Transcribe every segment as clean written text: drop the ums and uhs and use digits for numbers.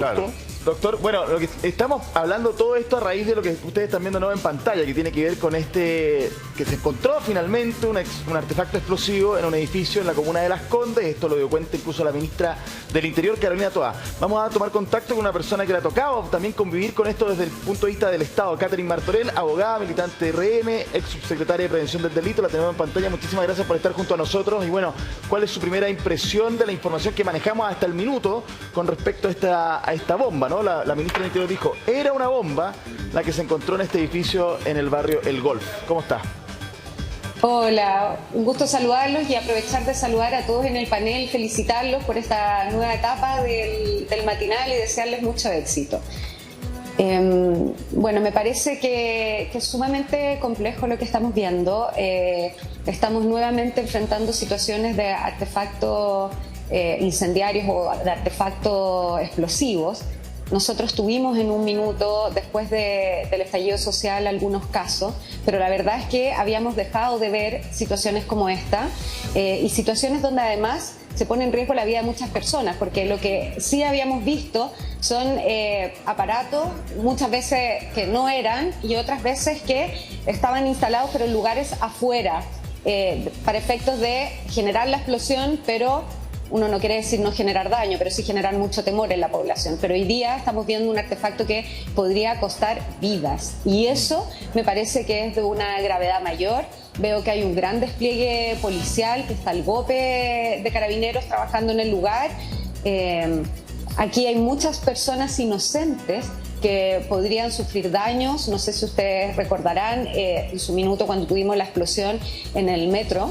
Claro. Doctor, bueno, lo que estamos hablando todo esto a raíz de lo que ustedes están viendo ¿no? en pantalla, que tiene que ver con que se encontró finalmente un artefacto explosivo en un edificio en la comuna de Las Condes. Esto lo dio cuenta incluso la ministra del Interior, Carolina Toá. Vamos a tomar contacto con una persona que le ha tocado también convivir con esto desde el punto de vista del Estado. Catherine Martorell, abogada, militante de RM, ex subsecretaria de Prevención del Delito. La tenemos en pantalla. Muchísimas gracias por estar junto a nosotros. Y bueno, ¿cuál es su primera impresión de la información que manejamos hasta el minuto con respecto a esta bomba, ¿no? La ministra del Interior dijo, era una bomba la que se encontró en este edificio en el barrio El Golf. ¿Cómo está? Hola, un gusto saludarlos y aprovechar de saludar a todos en el panel, felicitarlos por esta nueva etapa del matinal y desearles mucho éxito. Bueno, me parece que es sumamente complejo lo que estamos viendo. Estamos nuevamente enfrentando situaciones de artefactos incendiarios o de artefactos explosivos. Nosotros tuvimos en un minuto, después del estallido social, algunos casos, pero la verdad es que habíamos dejado de ver situaciones como esta y situaciones donde además se pone en riesgo la vida de muchas personas, porque lo que sí habíamos visto son aparatos, muchas veces que no eran y otras veces que estaban instalados pero en lugares afuera, para efectos de generar la explosión, pero uno no quiere decir no generar daño, pero sí generar mucho temor en la población. Pero hoy día estamos viendo un artefacto que podría costar vidas y eso me parece que es de una gravedad mayor. Veo que hay un gran despliegue policial, que está el GOPE de carabineros trabajando en el lugar. Aquí hay muchas personas inocentes que podrían sufrir daños. No sé si ustedes recordarán en su minuto cuando tuvimos la explosión en el metro.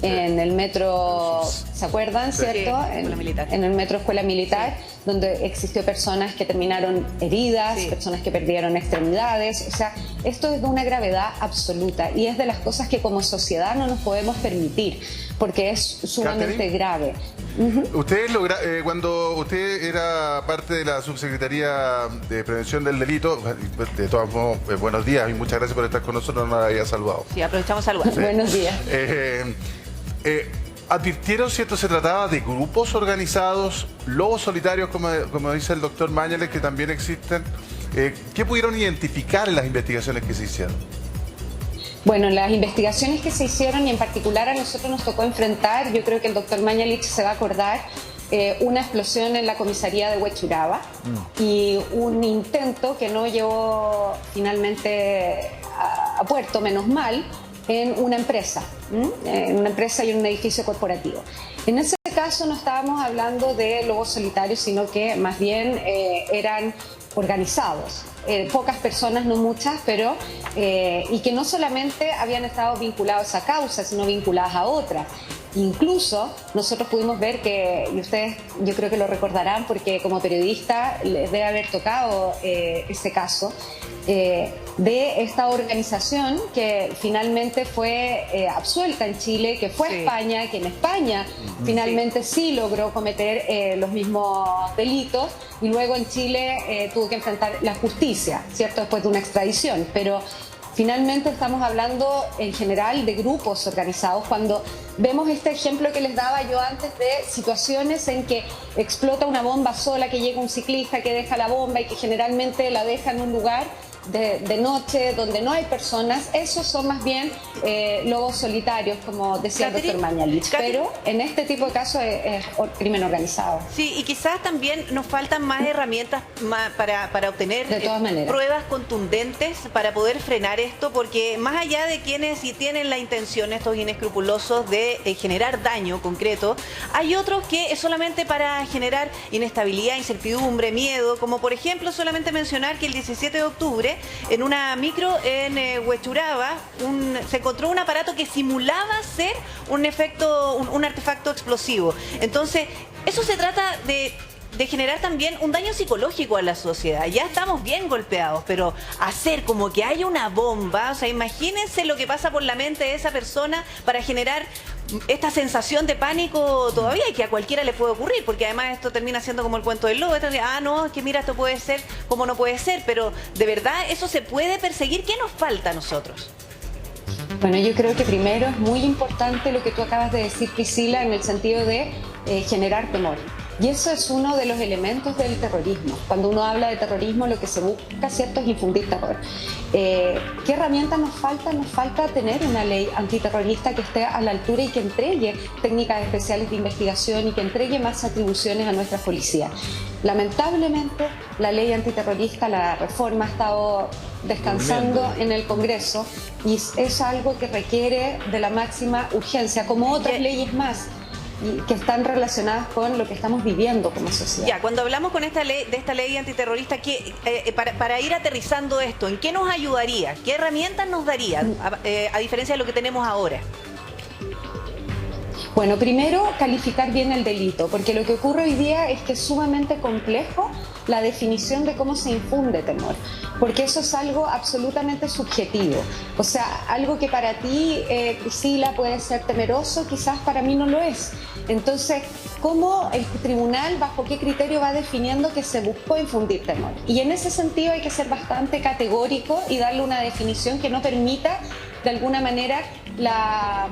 En el metro, ¿se acuerdan? Sí, ¿Cierto? En el metro Escuela Militar, sí, donde existió personas que terminaron heridas, sí, personas que perdieron extremidades. O sea, esto es de una gravedad absoluta y es de las cosas que como sociedad no nos podemos permitir, porque es sumamente grave. Usted cuando usted era parte de la Subsecretaría de Prevención del Delito, de todos modos, buenos días y muchas gracias por estar con nosotros, no la había saludado. Sí, aprovechamos saludar. Sí. Buenos días. Advirtieron, ¿cierto? Se trataba de grupos organizados, lobos solitarios, como dice el doctor Mañalich, que también existen. ¿Qué pudieron identificar en las investigaciones que se hicieron? Bueno, las investigaciones que se hicieron y en particular a nosotros nos tocó enfrentar, yo creo que el doctor Mañalich se va a acordar, una explosión en la comisaría de Huechuraba y un intento que no llevó finalmente a puerto, menos mal, en una empresa y en un edificio corporativo. En ese caso no estábamos hablando de lobos solitarios, sino que más bien eran organizados. Pocas personas, no muchas, pero y que no solamente habían estado vinculados a causa, sino vinculadas a otras. Incluso nosotros pudimos ver que, y ustedes yo creo que lo recordarán porque como periodista les debe haber tocado ese caso, de esta organización que finalmente fue absuelta en Chile, que fue a España, que en España finalmente sí logró cometer los mismos delitos y luego en Chile tuvo que enfrentar la justicia, ¿cierto? Después de una extradición, pero finalmente estamos hablando en general de grupos organizados. Cuando vemos este ejemplo que les daba yo antes de situaciones en que explota una bomba sola, que llega un ciclista que deja la bomba y que generalmente la deja en un lugar de noche donde no hay personas, esos son más bien lobos solitarios, como decía el doctor Mañalich, pero en este tipo de casos es crimen organizado. Sí, y quizás también nos faltan más herramientas para obtener pruebas contundentes para poder frenar esto, porque más allá de quienes sí tienen la intención, estos inescrupulosos, de generar daño concreto, hay otros que es solamente para generar inestabilidad, incertidumbre, miedo, como por ejemplo solamente mencionar que el 17 de octubre en una micro en Huechuraba se encontró un aparato que simulaba ser un artefacto explosivo. Entonces, eso se trata de generar también un daño psicológico a la sociedad. Ya estamos bien golpeados, pero hacer como que haya una bomba, o sea, imagínense lo que pasa por la mente de esa persona para generar esta sensación de pánico todavía, y que a cualquiera le puede ocurrir, porque además esto termina siendo como el cuento del lobo. No, es que mira, esto puede ser como no puede ser, pero de verdad eso se puede perseguir. ¿Qué nos falta a nosotros? Bueno, yo creo que primero es muy importante lo que tú acabas de decir, Priscila, en el sentido de generar temor. Y eso es uno de los elementos del terrorismo. Cuando uno habla de terrorismo, lo que se busca, ¿cierto?, es infundir terror. ¿Qué herramientas nos falta? Nos falta tener una ley antiterrorista que esté a la altura y que entregue técnicas especiales de investigación y que entregue más atribuciones a nuestras policías. Lamentablemente, la ley antiterrorista, la reforma, ha estado descansando en el Congreso y es algo que requiere de la máxima urgencia, como otras leyes más y que están relacionadas con lo que estamos viviendo como sociedad. Ya, cuando hablamos de esta ley antiterrorista, para ir aterrizando esto, ¿en qué nos ayudaría? ¿Qué herramientas nos daría, a diferencia de lo que tenemos ahora? Bueno, primero, calificar bien el delito, porque lo que ocurre hoy día es que es sumamente complejo la definición de cómo se infunde temor, porque eso es algo absolutamente subjetivo. O sea, algo que para ti, Priscila, puede ser temeroso, quizás para mí no lo es. Entonces, ¿cómo el tribunal, bajo qué criterio va definiendo que se buscó infundir temor? Y en ese sentido hay que ser bastante categórico y darle una definición que no permita, de alguna manera, la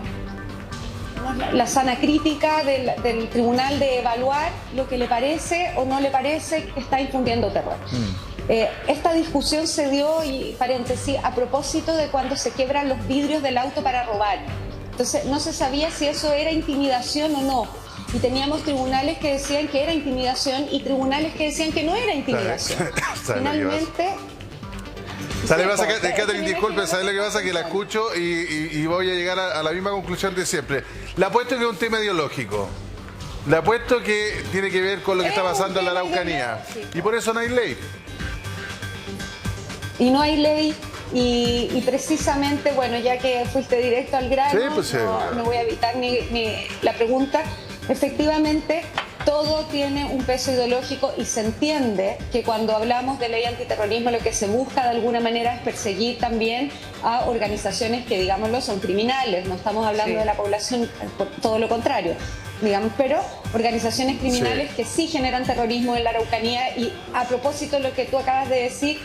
sana crítica del tribunal de evaluar lo que le parece o no le parece que está infundiendo terror. Esta discusión se dio, y paréntesis, a propósito de cuando se quiebran los vidrios del auto para robar. Entonces no se sabía si eso era intimidación o no. Y teníamos tribunales que decían que era intimidación y tribunales que decían que no era intimidación. Finalmente... ¿Sabes lo que pasa, Catherine? Disculpe, ¿sabes lo que pasa? Que la escucho y voy a llegar a la misma conclusión de siempre. Le apuesto que es un tema ideológico. Le apuesto que tiene que ver con lo que está pasando en la Araucanía. Y por eso no hay ley. Y no hay ley. Y precisamente, bueno, ya que fuiste directo al grano, sí, pues, no voy a evitar la pregunta. Efectivamente, todo tiene un peso ideológico y se entiende que cuando hablamos de ley antiterrorismo lo que se busca de alguna manera es perseguir también a organizaciones que, digámoslo, son criminales. No estamos hablando de la población, todo lo contrario, digamos, pero organizaciones criminales que sí generan terrorismo en la Araucanía. Y a propósito de lo que tú acabas de decir,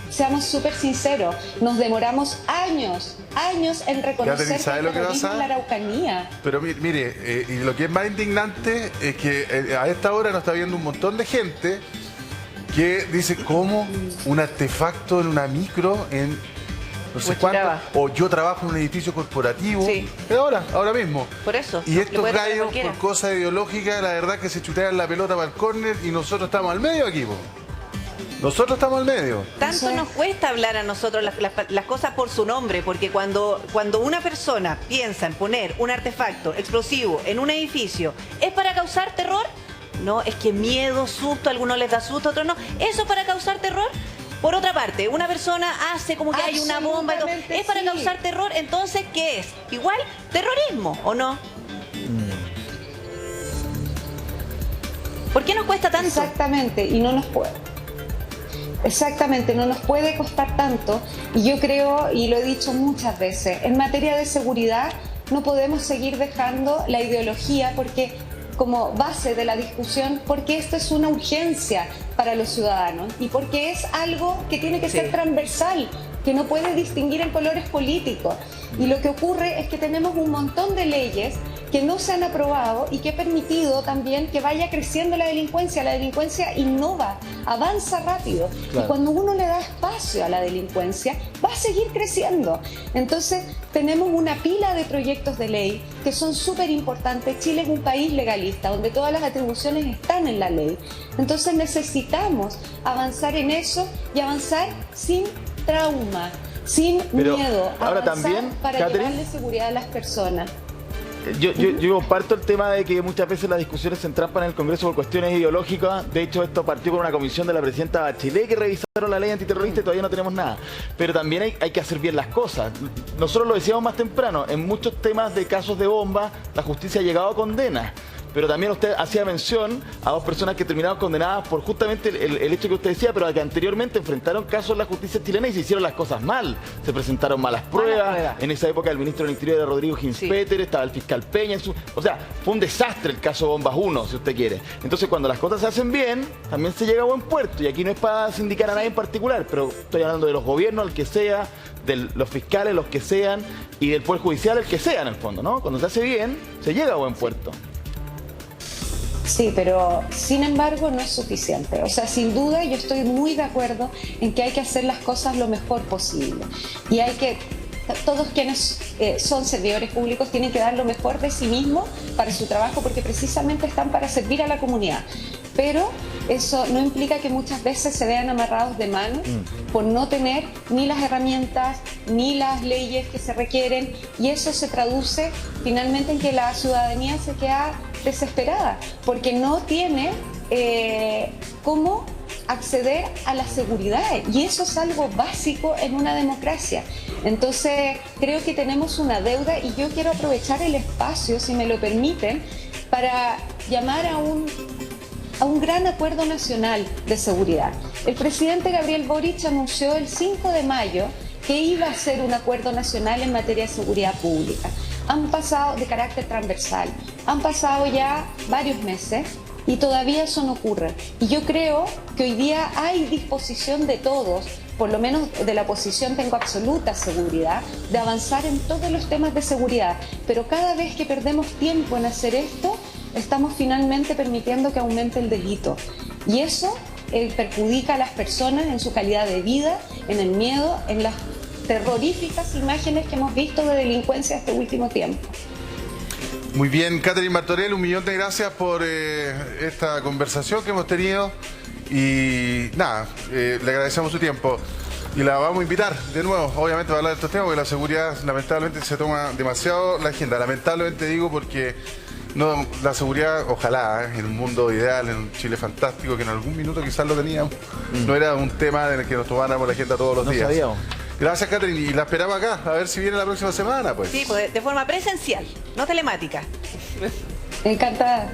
seamos súper sinceros, nos demoramos años en reconocer que el terrorismo en la Araucanía. Pero mire, y lo que es más indignante es que a esta hora nos está viendo un montón de gente que dice, ¿cómo un artefacto en una micro en no sé cuánto? O yo trabajo en un edificio corporativo. Sí. Ahora mismo. Por eso. Y estos gallos, por cosas ideológicas, la verdad que se chutean la pelota para el córner y nosotros estamos al medio aquí, po. Nosotros estamos al medio. Tanto nos cuesta hablar a nosotros las cosas por su nombre, porque cuando una persona piensa en poner un artefacto explosivo en un edificio, ¿es para causar terror? No, es que miedo, susto, a algunos les da susto, a otros no. ¿Eso para causar terror? Por otra parte, una persona hace como que hay una bomba y todo. ¿Es para causar terror? Entonces, ¿qué es? Igual, terrorismo, ¿o no? ¿Por qué nos cuesta tanto? Exactamente, y no nos puede. Exactamente, no nos puede costar tanto. Y yo creo, y lo he dicho muchas veces, en materia de seguridad no podemos seguir dejando la ideología como base de la discusión, porque esto es una urgencia para los ciudadanos y porque es algo que tiene que ser transversal, que no puede distinguir en colores políticos. Y lo que ocurre es que tenemos un montón de leyes que no se han aprobado y que ha permitido también que vaya creciendo la delincuencia. La delincuencia innova, avanza rápido. Claro. Y cuando uno le da espacio a la delincuencia, va a seguir creciendo. Entonces, tenemos una pila de proyectos de ley que son súper importantes. Chile es un país legalista, donde todas las atribuciones están en la ley. Entonces, necesitamos avanzar en eso y avanzar sin trauma, sin miedo, ahora también, para Catherine, llevarle seguridad a las personas. Yo comparto el tema de que muchas veces las discusiones se entrampan en el Congreso por cuestiones ideológicas. De hecho, esto partió con una comisión de la presidenta Bachelet que revisaron la ley antiterrorista y todavía no tenemos nada. Pero también hay que hacer bien las cosas. Nosotros lo decíamos más temprano, en muchos temas de casos de bomba, la justicia ha llegado a condenas. Pero también usted hacía mención a dos personas que terminaron condenadas por justamente el hecho que usted decía, pero que anteriormente enfrentaron casos en la justicia chilena y se hicieron las cosas mal. Se presentaron malas pruebas. En esa época el ministro del Interior era Rodrigo Ginspeter, estaba el fiscal Peña. O sea, fue un desastre el caso Bombas 1, si usted quiere. Entonces, cuando las cosas se hacen bien, también se llega a buen puerto. Y aquí no es para sindicar a nadie en particular, pero estoy hablando de los gobiernos, el que sea, de los fiscales, los que sean, y del Poder Judicial, el que sea en el fondo, ¿no? Cuando se hace bien, se llega a buen puerto. Sí, pero sin embargo no es suficiente. O sea, sin duda yo estoy muy de acuerdo en que hay que hacer las cosas lo mejor posible. Y hay que, todos quienes son servidores públicos tienen que dar lo mejor de sí mismos para su trabajo, porque precisamente están para servir a la comunidad. Pero eso no implica que muchas veces se vean amarrados de manos por no tener ni las herramientas ni las leyes que se requieren, y eso se traduce finalmente en que la ciudadanía se queda desesperada porque no tiene cómo acceder a la seguridad, y eso es algo básico en una democracia. Entonces creo que tenemos una deuda, y yo quiero aprovechar el espacio, si me lo permiten, para llamar a un gran acuerdo nacional de seguridad. El presidente Gabriel Boric anunció el 5 de mayo que iba a hacer un acuerdo nacional en materia de seguridad pública. Han pasado, de carácter transversal, han pasado ya varios meses y todavía eso no ocurre. Y yo creo que hoy día hay disposición de todos, por lo menos de la oposición tengo absoluta seguridad, de avanzar en todos los temas de seguridad. Pero cada vez que perdemos tiempo en hacer esto, estamos finalmente permitiendo que aumente el delito. Y eso perjudica a las personas en su calidad de vida, en el miedo, en las terroríficas imágenes que hemos visto de delincuencia este último tiempo. Muy bien, Catherine Martorell, un millón de gracias por esta conversación que hemos tenido. Y nada, le agradecemos su tiempo. Y la vamos a invitar de nuevo, obviamente, para hablar de estos temas, porque la seguridad lamentablemente se toma demasiado la agenda. Lamentablemente digo porque... No, la seguridad, ojalá, en un mundo ideal, en un Chile fantástico, que en algún minuto quizás lo teníamos, no era un tema en el que nos tomáramos la agenda todos los días. Sabíamos. Gracias, Catherine, y la esperamos acá, a ver si viene la próxima semana, pues. Sí, pues de forma presencial, no telemática. Encantada.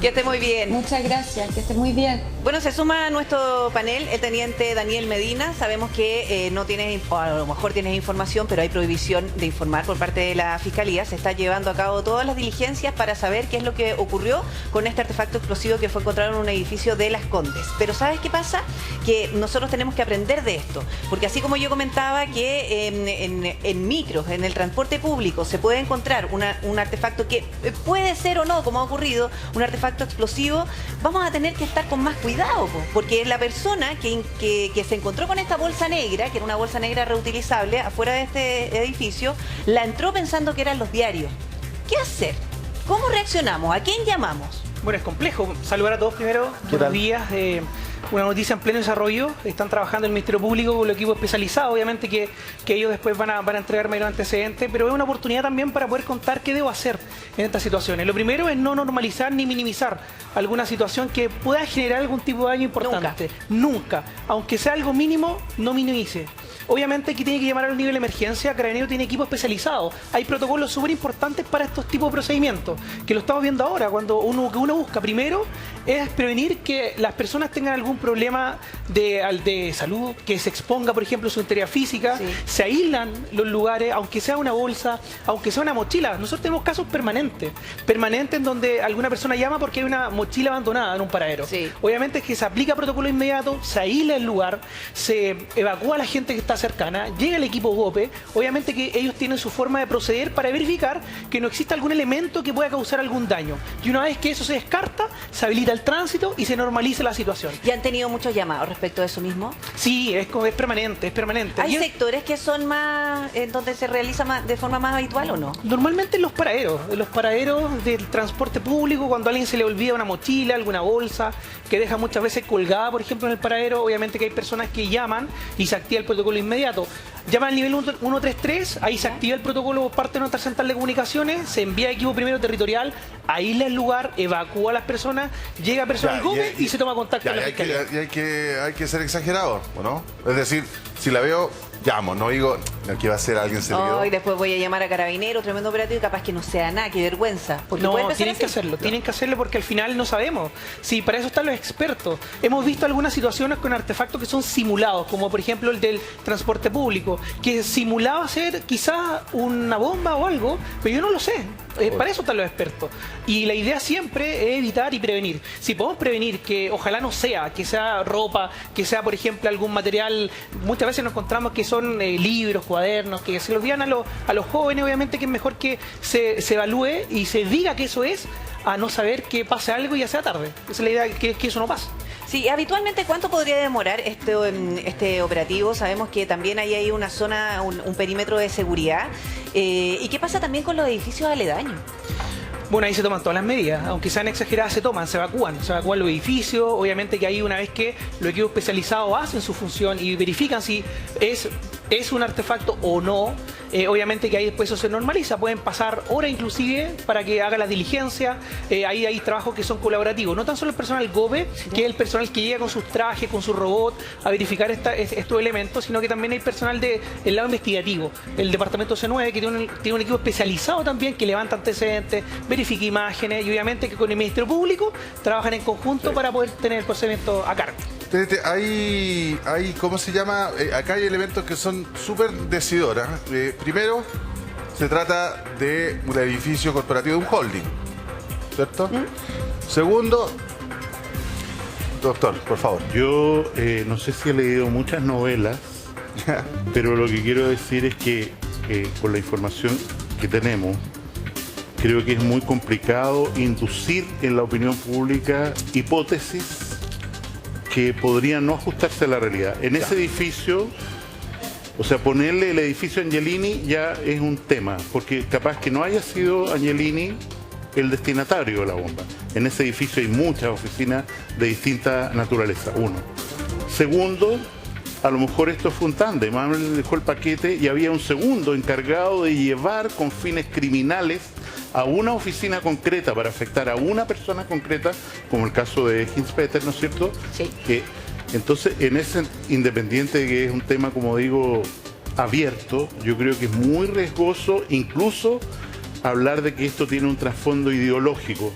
Que esté muy bien. Muchas gracias, que esté muy bien. Bueno, se suma a nuestro panel el teniente Daniel Medina. Sabemos que no tienes, o a lo mejor tienes información, pero hay prohibición de informar por parte de la Fiscalía. Se está llevando a cabo todas las diligencias para saber qué es lo que ocurrió con este artefacto explosivo que fue encontrado en un edificio de Las Condes. Pero ¿sabes qué pasa? Que nosotros tenemos que aprender de esto. Porque así como yo comentaba que en micros, en el transporte público, se puede encontrar un artefacto que puede ser o no, como ha ocurrido, un artefacto explosivo, vamos a tener que estar con más cuidado, porque la persona que se encontró con esta bolsa negra, que era una bolsa negra reutilizable afuera de este edificio, la entró pensando que eran los diarios. ¿Qué hacer? ¿Cómo reaccionamos? ¿A quién llamamos? Bueno, es complejo. Saludar a todos primero. Buenos días. Una noticia en pleno desarrollo. Están trabajando el Ministerio Público con el equipo especializado, obviamente que ellos después van a entregarme los antecedentes, pero es una oportunidad también para poder contar qué debo hacer en estas situaciones. Lo primero es no normalizar ni minimizar alguna situación que pueda generar algún tipo de daño importante. Nunca. Aunque sea algo mínimo, no minimice. Obviamente aquí tiene que llamar al nivel de emergencia. Carabineros tiene equipo especializado. Hay protocolos súper importantes para estos tipos de procedimientos, que lo estamos viendo ahora, cuando uno busca primero es prevenir que las personas tengan algún problema de salud, que se exponga, por ejemplo, su integridad física, se aíslan los lugares, aunque sea una bolsa, aunque sea una mochila. Nosotros tenemos casos permanentes en donde alguna persona llama porque hay una mochila abandonada en un paradero. Obviamente es que se aplica protocolo inmediato, se aísla el lugar, se evacúa a la gente que está cercana, llega el equipo GOPE, obviamente que ellos tienen su forma de proceder para verificar que no exista algún elemento que pueda causar algún daño. Y una vez que eso se descarta, se habilita el tránsito y se normaliza la situación. ¿Ya han tenido muchos llamados respecto a eso mismo? Sí, es permanente, es permanente. ¿Hay sectores que son más, donde se realiza de forma más habitual o no? Normalmente en los paraderos del transporte público, cuando a alguien se le olvida una mochila, alguna bolsa, que deja muchas veces colgada, por ejemplo, en el paradero, obviamente que hay personas que llaman y se activa el protocolo inmediato. Llaman al nivel 133, ahí se activa el protocolo por parte de nuestra central de comunicaciones, se envía equipo primero territorial, aísla el lugar, evacúa a las personas, llega personal GOPE y se toma contacto con la Fiscalía. Hay que ser exagerado, ¿no? Es decir, si la veo, llamo, no digo, aquí va a ser alguien se le quedó. Y después voy a llamar a Carabineros, tremendo operativo, y capaz que no sea nada, qué vergüenza. No, tienen que hacerlo porque al final no sabemos. Sí, para eso están los expertos. Hemos visto algunas situaciones con artefactos que son simulados, como por ejemplo el del transporte público, que simulaba ser quizás una bomba o algo, pero yo no lo sé. Para eso están los expertos. Y la idea siempre es evitar y prevenir. Si podemos prevenir que ojalá no sea, que sea ropa, que sea por ejemplo algún material, muchas veces nos encontramos que son libros, cuadernos, que se los digan a los jóvenes, obviamente que es mejor que se evalúe y se diga que eso es, a no saber que pase algo y ya sea tarde. Esa es la idea, que eso no pase. Sí, habitualmente, ¿cuánto podría demorar este operativo? Sabemos que también hay ahí una zona, un perímetro de seguridad. ¿Y qué pasa también con los edificios aledaños? Bueno, ahí se toman todas las medidas, aunque sean exageradas, se evacúan los edificios. Obviamente que ahí, una vez que los equipos especializados hacen su función y verifican si es un artefacto o no, obviamente que ahí después eso se normaliza, pueden pasar horas inclusive para que haga la diligencia. Ahí hay trabajos que son colaborativos, no tan solo el personal GOBE, que es el personal que llega con sus trajes, con su robot a verificar estos elementos, sino que también hay personal del lado investigativo, el departamento C9, que tiene un equipo especializado también que levanta antecedentes, verifica imágenes, y obviamente que con el Ministerio Público trabajan en conjunto para poder tener el procedimiento a cargo. Hay, ¿cómo se llama? Acá hay elementos que son súper decidores. Primero, se trata de un edificio corporativo de un holding, ¿cierto? Segundo, doctor, por favor. Yo no sé si he leído muchas novelas, pero lo que quiero decir es que con la información que tenemos, creo que es muy complicado inducir en la opinión pública hipótesis que podrían no ajustarse a la realidad. En ese edificio, o sea, ponerle el edificio Angelini ya es un tema, porque capaz que no haya sido Angelini el destinatario de la bomba. En ese edificio hay muchas oficinas de distinta naturaleza, uno. Segundo, a lo mejor esto fue un tándem, le dejó el paquete y había un segundo encargado de llevar con fines criminales a una oficina concreta para afectar a una persona concreta, como el caso de Hinspeter, ¿no es cierto? Sí. Entonces, en ese, independiente de que es un tema, como digo, abierto, yo creo que es muy riesgoso incluso hablar de que esto tiene un trasfondo ideológico,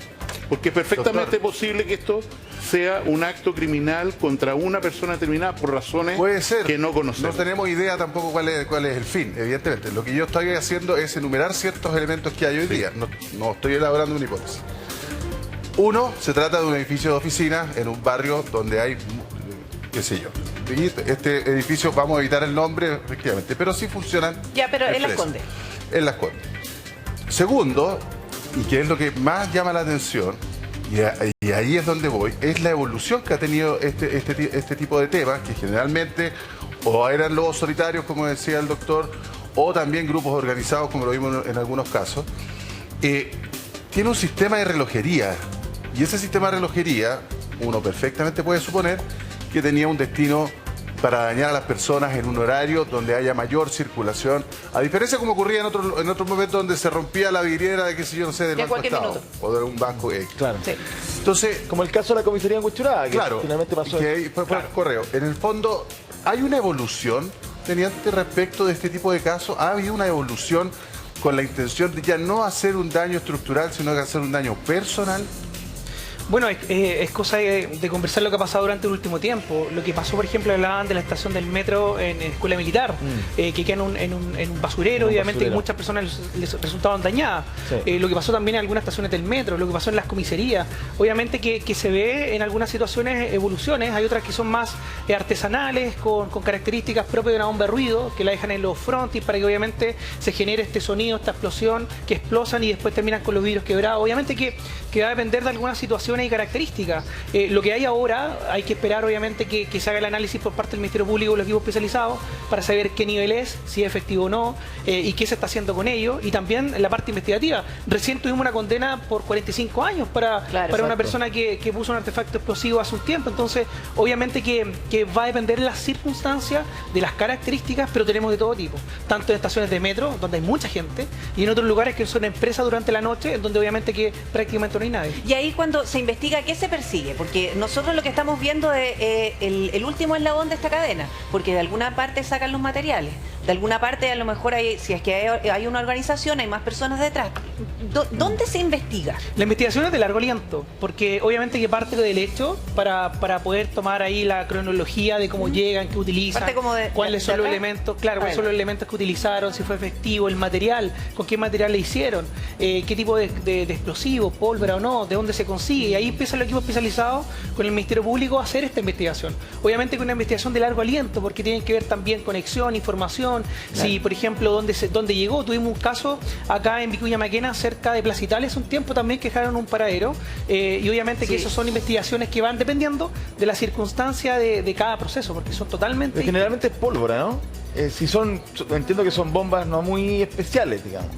porque es perfectamente posible que esto sea un acto criminal contra una persona determinada por razones que no conocemos. No tenemos idea tampoco cuál es el fin, evidentemente. Lo que yo estoy haciendo es enumerar ciertos elementos que hay hoy día. No estoy elaborando una hipótesis. Uno, se trata de un edificio de oficinas en un barrio donde hay, qué sé yo. Y este edificio, vamos a evitar el nombre, efectivamente, pero sí funcionan. Ya, pero en Las Condes. En Las Condes. Segundo, y que es lo que más llama la atención, y ahí es donde voy, es la evolución que ha tenido este tipo de temas, que generalmente o eran lobos solitarios, como decía el doctor, o también grupos organizados, como lo vimos en algunos casos. Tiene un sistema de relojería, y ese sistema de relojería, uno perfectamente puede suponer que tenía un destino para dañar a las personas en un horario donde haya mayor circulación, a diferencia como ocurría en otros momentos donde se rompía la vidriera de, qué sé yo, no sé, del Banco Estado o de un banco X. Claro. Sí. Entonces, como el caso de la comisaría en Huechuraba, que claro, finalmente pasó. Que ahí fue por correo. En el fondo, ¿hay una evolución, teniente, respecto de este tipo de casos? ¿Ha habido una evolución con la intención de ya no hacer un daño estructural, sino que hacer un daño personal? Bueno, es cosa de conversar lo que ha pasado durante el último tiempo. Lo que pasó, por ejemplo, hablaban de la estación del metro en Escuela Militar, que queda en un basurero, obviamente que muchas personas les resultaban dañadas. Sí. Lo que pasó también en algunas estaciones del metro, lo que pasó en las comisarías. Obviamente que se ve en algunas situaciones evoluciones, hay otras que son más artesanales, con características propias de una bomba de ruido, que la dejan en los frontis para que obviamente se genere este sonido, esta explosión, que explosan y después terminan con los vidrios quebrados. Obviamente que va a depender de algunas situaciones y características. Lo que hay ahora, hay que esperar obviamente que se haga el análisis por parte del Ministerio Público y los equipos especializados para saber qué nivel es, si es efectivo o no, y qué se está haciendo con ello, y también la parte investigativa. Recién tuvimos una condena por 45 años para una persona que puso un artefacto explosivo hace un tiempo. Entonces, obviamente que va a depender de las circunstancias, de las características, pero tenemos de todo tipo, tanto en estaciones de metro, donde hay mucha gente, y en otros lugares que son empresas durante la noche, en donde obviamente que prácticamente no hay nadie. Y ahí cuando se investiga, ¿qué se persigue? Porque nosotros lo que estamos viendo es el último eslabón de esta cadena, porque de alguna parte sacan los materiales, de alguna parte a lo mejor si es que hay una organización, hay más personas detrás. ¿Dónde se investiga? La investigación es de largo aliento, porque obviamente que parte del hecho para poder tomar ahí la cronología de cómo llegan, qué utilizan, cuáles son los elementos, cuáles son los elementos que utilizaron, si fue efectivo, el material, con qué material le hicieron, qué tipo de explosivo, pólvora o no, de dónde se consigue, y ahí empieza el equipo especializado con el Ministerio Público a hacer esta investigación. Obviamente que una investigación de largo aliento, porque tienen que ver también conexión, información, investigación, si por ejemplo dónde llegó. Tuvimos un caso acá en Vicuña Maquena, cerca de Plaza Italia, hace un tiempo también que dejaron un paradero, y obviamente que esas son investigaciones que van dependiendo de la circunstancia de cada proceso, porque son totalmente... Pero generalmente es pólvora, ¿no? Si entiendo que son bombas no muy especiales, digamos.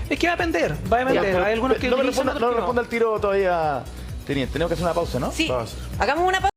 Es que va a depender, Hay algunos que no me responda al tiro todavía, teniente. Tenemos que hacer una pausa, ¿no? Sí, hagamos una pausa.